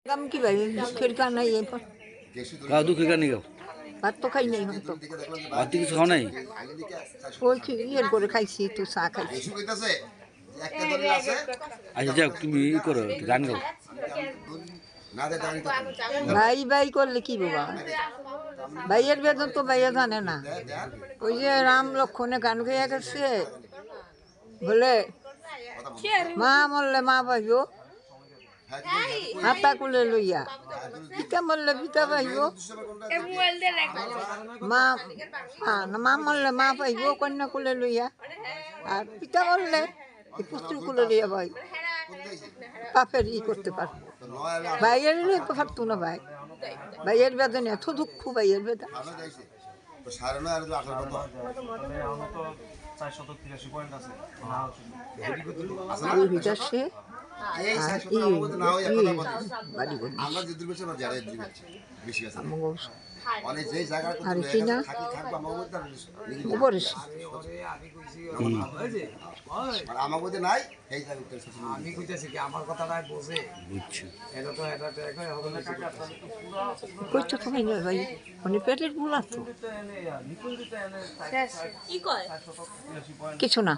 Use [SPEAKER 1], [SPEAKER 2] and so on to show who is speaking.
[SPEAKER 1] কাম কি ভাই দুঃখের গান নাই এরপর
[SPEAKER 2] কাউ দুঃখের গান গাও
[SPEAKER 1] ভাত তো খাই নাই হয়তো
[SPEAKER 2] আর তো কিছু খাও নাই
[SPEAKER 1] ওই ইয়ের করে খাইছি একটু চা খাইছি
[SPEAKER 2] আচ্ছা যাও তুমি ই করো একটু গান গাও
[SPEAKER 1] ভাই ভাই করলে কি বাবা ভাইয়ের বেতন তো ভাইয়া জানে না ওই যে রাম লক্ষণে গান গাইয়া গেছে বলে মা মরলে মা পাইব হাতা কুলে লইয়া পিতা মরলে পিতা পাইব মা মা মরলে মা পাইব কন্যা কুলে লইয়া আর পিতা মরলে পুত্র কুলে লইয়া ভাই বাপের ই করতে পারবো ভাইয়ের পারতো না ভাই ভাইয়ের বেদন এত দুঃখ ভাইয়ের বেদন সে আর কি না
[SPEAKER 3] আমার কথাটা বোঝে
[SPEAKER 1] কইতো তো ভাই মানে পেটের ভুল আছে কিছু না